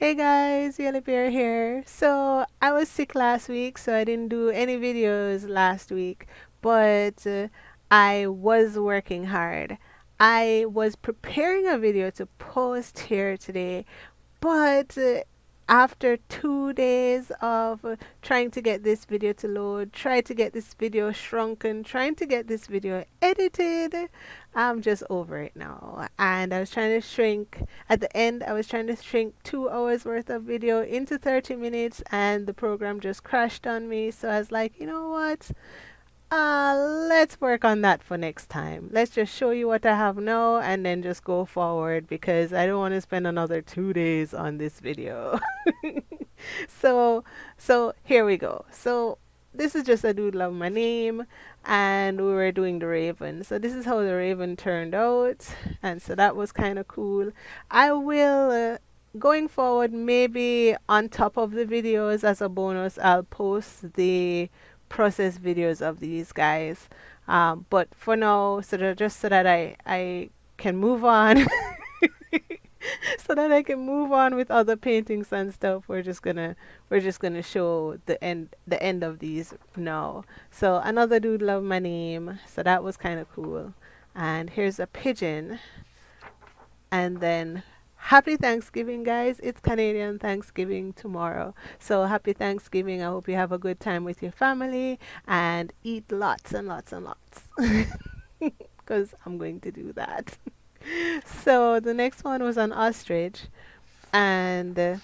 Hey guys, Yellow Bear here. So I was sick last week, so I didn't do any videos last week, but I was working hard. I was preparing a video to post here today, but after 2 days of trying to get this video to load, try to get this video shrunken, trying to get this video edited, I'm just over it now. And I was trying to shrink, at the end, I was trying to shrink 2 hours worth of video into 30 minutes, and the program just crashed on me. So I was like, you know what? Let's work on that for next time. Let's just show you what I have now and then just go forward because I don't want to spend another 2 days on this video. so, so here we go. So this is just a doodle of my name and we were doing the raven. So this is how the raven turned out. And so that was kind of cool. I will, going forward, maybe on top of the videos as a bonus, I'll post the process videos of these guys. But for now, just so that I can move on, so that I can move on with other paintings and stuff, we're just gonna show the end of these now. So another doodle of my name. So that was kind of cool. And here's a pigeon. And then happy Thanksgiving, guys. It's Canadian Thanksgiving tomorrow. So happy Thanksgiving. I hope you have a good time with your family and eat lots and lots and lots. Because I'm going to do that. So the next one was an ostrich. And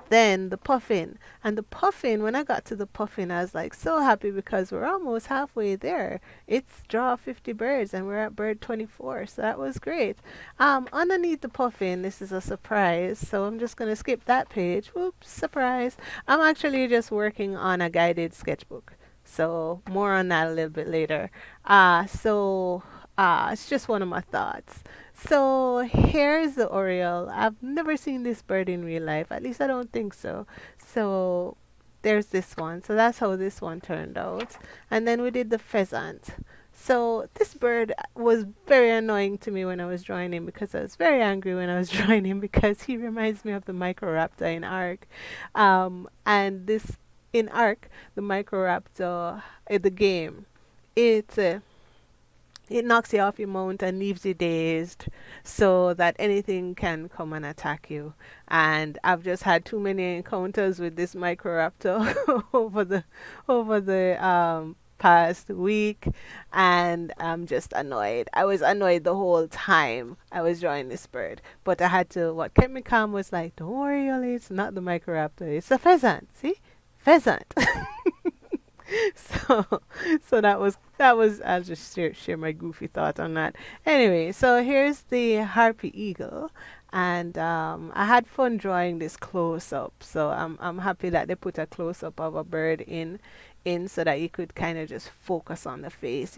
then the puffin. And the puffin, when I got to the puffin, I was like so happy because we're almost halfway there. It's draw 50 birds and we're at bird 24. So that was great. Underneath the puffin, this is a surprise. So I'm just going to skip that page. Whoops, surprise. I'm actually just working on a guided sketchbook. So more on that a little bit later. It's just one of my thoughts. So here's the oriole. I've never seen this bird in real life. At least I don't think so. So there's this one. So that's how this one turned out. And then we did the pheasant. So this bird was very annoying to me when I was drawing him because I was very angry when I was drawing him because he reminds me of the Microraptor in Ark. And this in Ark, the Microraptor, the game, it it knocks you off your mount and leaves you dazed so that anything can come and attack you. And I've just had too many encounters with this Microraptor over the past week, and I'm just annoyed. I was annoyed the whole time I was drawing this bird. But I had to, what kept me calm was like, don't worry, Ollie, it's not the Microraptor, it's a pheasant. See? Pheasant. so so that was I'll just share my goofy thought on that. Anyway, so here's the harpy eagle, and I had fun drawing this close up. So I'm happy that they put a close up of a bird in so that you could kind of just focus on the face,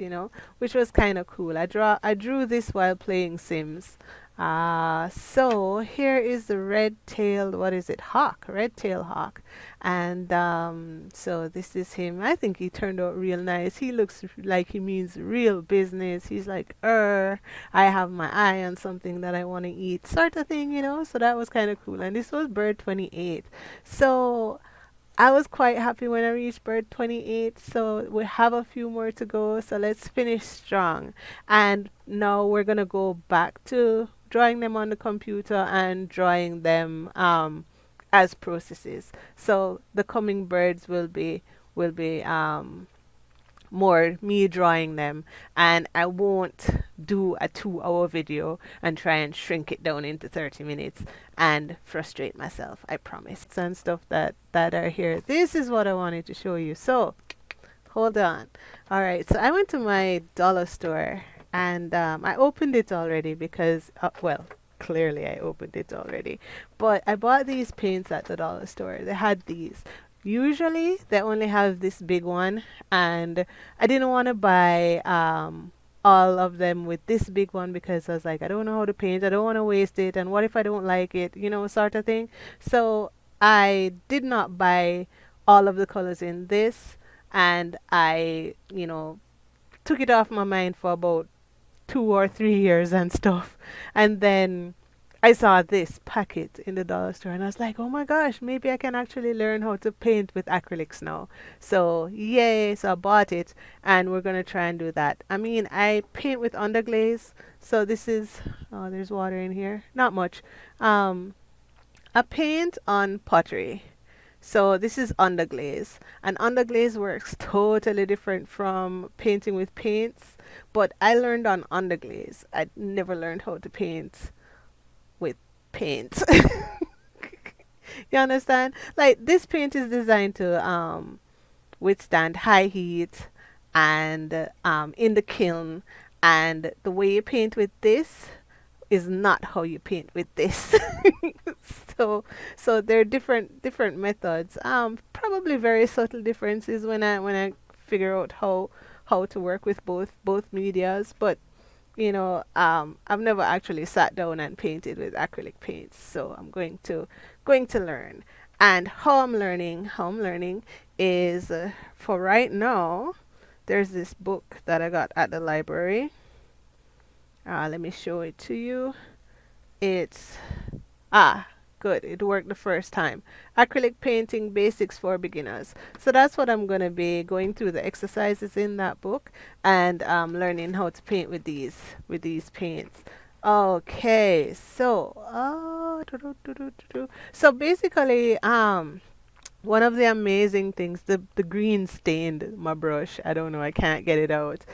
which was kind of cool. I drew this while playing Sims. So here is the red-tailed, what is it? Hawk, red-tailed hawk. And so this is him. I think he turned out real nice. He looks like he means real business. He's like, I have my eye on something that I want to eat, sort of thing. So that was kind of cool. And this was bird 28. So I was quite happy when I reached bird 28. So we have a few more to go. So let's finish strong. And now we're going to go back to drawing them on the computer and drawing them as processes. So the coming birds will be more me drawing them, and I won't do a 2 hour video and try and shrink it down into 30 minutes and frustrate myself. I promise. And stuff that are here. This is what I wanted to show you. So hold on. All right. So I went to my dollar store and I opened it already because well, clearly I opened it already. But I bought these paints at the dollar store. They had these. Usually they only have this big one, and I didn't want to buy all of them with this big one because I was like, I don't know how to paint. I don't want to waste it. And what if I don't like it? Sort of thing. So I did not buy all of the colors in this, and I, took it off my mind for about 2 or 3 years and stuff. And then I saw this packet in the dollar store and I was like, oh my gosh, maybe I can actually learn how to paint with acrylics now. So, yay, so I bought it and we're going to try and do that. I mean, I paint with underglaze. So this is, oh, there's water in here. Not much. Um, I paint on pottery. So this is underglaze. And underglaze works totally different from painting with paints. But I learned on underglaze. I never learned how to paint with paint. You understand? Like this paint is designed to withstand high heat and in the kiln, and the way you paint with this is not how you paint with this. so so there are different methods. Probably very subtle differences when I figure out how to work with both medias, but I've never actually sat down and painted with acrylic paints, so I'm going to learn. And how I'm learning is for right now. There's this book that I got at the library. Let me show it to you. It's ah good. It worked the first time. Acrylic painting basics for beginners. So that's what I'm gonna be going through the exercises in that book and learning how to paint with these paints. Okay, so so basically one of the amazing things, the green stained my brush. I don't know, I can't get it out.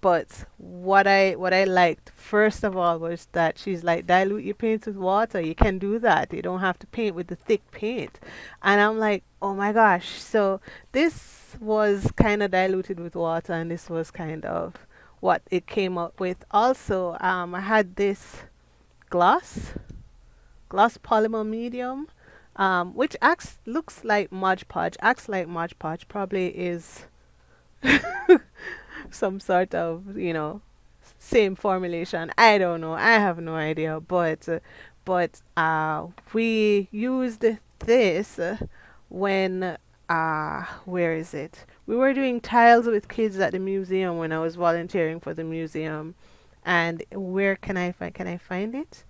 But what I liked first of all was that she's like, dilute your paint with water. You can do that. You don't have to paint with the thick paint. And I'm like, oh my gosh. So this was kind of diluted with water, and this was kind of what it came up with. Also, I had this gloss gloss polymer medium, which looks like Mod Podge, acts like Mod Podge, probably is some sort of, same formulation. I don't know. I have no idea. But we used this when where is it? We were doing tiles with kids at the museum when I was volunteering for the museum. And where can I find it?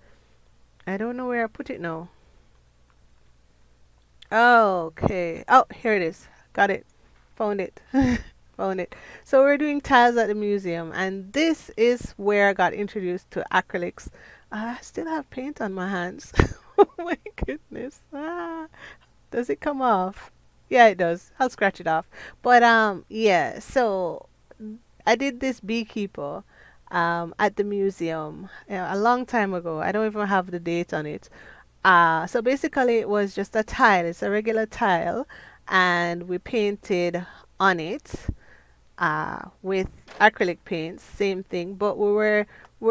I don't know where I put it now. Oh, okay. Oh, here it is. Got it. Found it. Found it. So we're doing tiles at the museum, and this is where I got introduced to acrylics. I still have paint on my hands. Oh my goodness. Does it come off? Yeah, it does. I'll scratch it off. But yeah, so I did this beekeeper at the museum a long time ago. I don't even have the date on it. So basically, it was just a tile. It's a regular tile, and we painted on it with acrylic paints. Same thing, but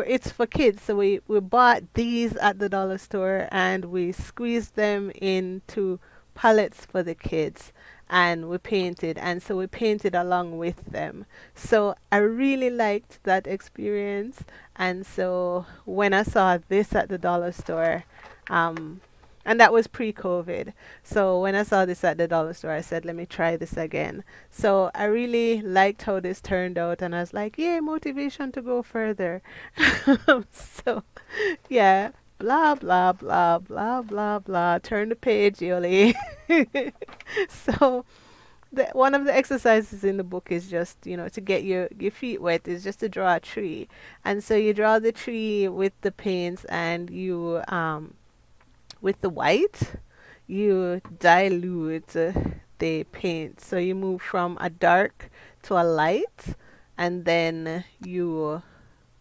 it's for kids. So we bought these at the dollar store, and we squeezed them into palettes for the kids, and we painted. And so we painted along with them. So I really liked that experience. And so when I saw this at the dollar store, um, and that was pre-COVID. So when I saw this at the dollar store, I said, let me try this again. So I really liked how this turned out, and I was like, yay, motivation to go further. So, yeah, blah, blah, blah, blah, blah, blah. Turn the page, Yoli. So, one of the exercises in the book is just, to get your feet wet, is just to draw a tree. And so you draw the tree with the paints, and with the white, you dilute the paint. So you move from a dark to a light, and then you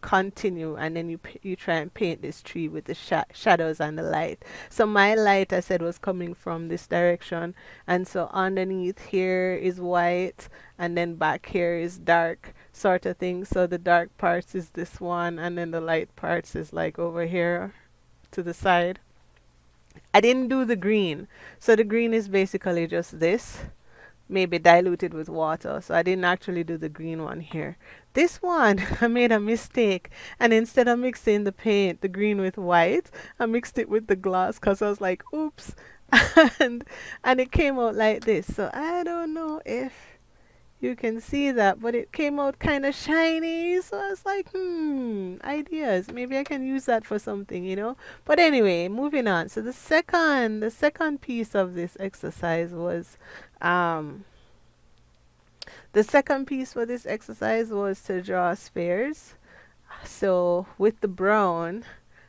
continue, and then you try and paint this tree with the shadows and the light. So my light, I said, was coming from this direction, and so underneath here is white, and then back here is dark, sort of thing. So the dark parts is this one, and then the light parts is like over here to the side. I didn't do the green. So the green is basically just this, maybe diluted with water. So I didn't actually do the green one here. This one, I made a mistake. And instead of mixing the paint, the green with white, I mixed it with the gloss because I was like, oops. and and it came out like this. So I don't know you can see that, but it came out kind of shiny. So I was like, ideas. Maybe I can use that for something, you know. But anyway, moving on. So the second piece of this exercise was, um, the second piece for this exercise was to draw spheres. So with the brown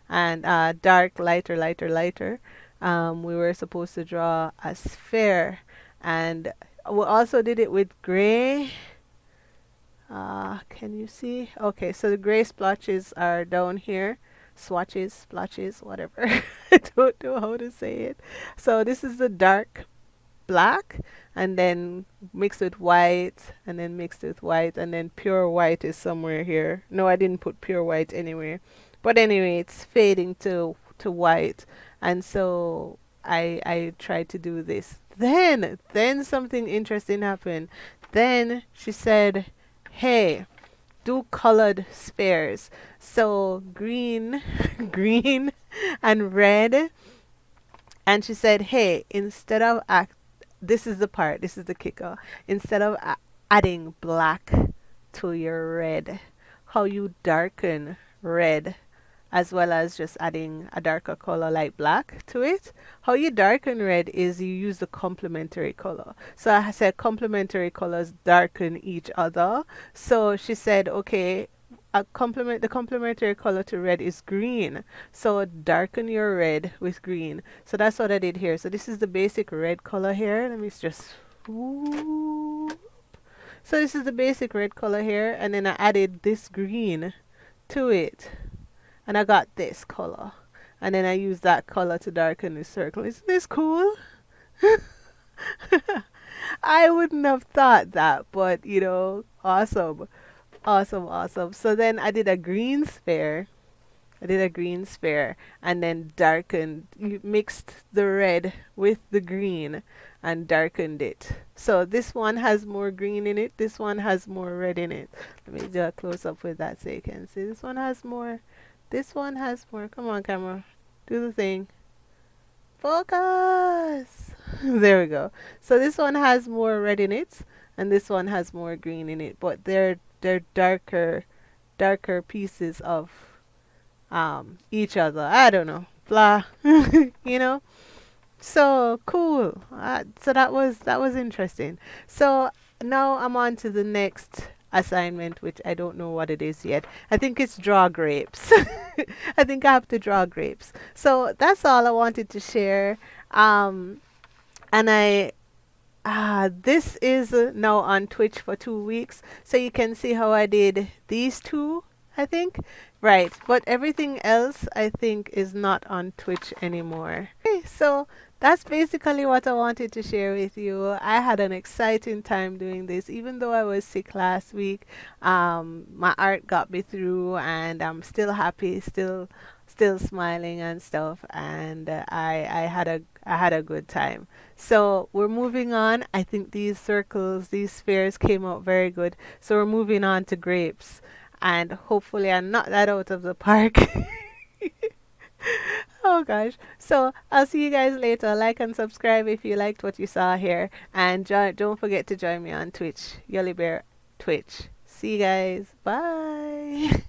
and dark, lighter, lighter, lighter, we were supposed to draw a sphere, and we also did it with gray. Can you see? Okay, so the gray splotches are down here. Swatches, splotches, whatever. I don't know how to say it. So this is the dark black, and then mixed with white, and then mixed with white, and then pure white is somewhere here. No, I didn't put pure white anywhere. But anyway, it's fading to white. And so I tried to do this. Then something interesting happened. Then she said, "Hey, do colored spheres." So green, green and red. And she said, "Hey, instead of this is the part, this is the kicker. Instead of adding black to your red, how you darken red as well as just adding a darker color like black to it. How you darken red is you use the complementary color. So I said complementary colors darken each other. So she said, okay, the complementary color to red is green. So darken your red with green. So that's what I did here. So this is the basic red color here. Let me just whoop. So this is the basic red color here, and then I added this green to it, and I got this color, and then I used that color to darken the circle. Isn't this cool? I wouldn't have thought that, but you know, awesome. Awesome, awesome. So then I did a green sphere. I did a green sphere and then darkened, mixed the red with the green and darkened it. So this one has more green in it. This one has more red in it. Let me do a close up with that so you can see. This one has more. This one has more. Come on, camera. Do the thing. Focus. There we go. So this one has more red in it, and this one has more green in it. But they're darker pieces of each other. I don't know. Blah. You know. So cool. So that was interesting. So now I'm on to the next assignment, which I don't know what it is yet. I think it's draw grapes. I think I have to draw grapes. So that's all I wanted to share. And this is now on Twitch for 2 weeks, so you can see how I did these two, I think. Right, but everything else I think is not on Twitch anymore. Okay, so that's basically what I wanted to share with you. I had an exciting time doing this, even though I was sick last week. My art got me through, and I'm still happy, still smiling and stuff, and I had a good time. So we're moving on. I think these circles, these spheres came out very good. So we're moving on to grapes, and hopefully I knock that out of the park. Oh gosh. So I'll see you guys later. Like and subscribe if you liked what you saw here, and don't forget to join me on Twitch, Yoli Bear Twitch. See you guys. Bye.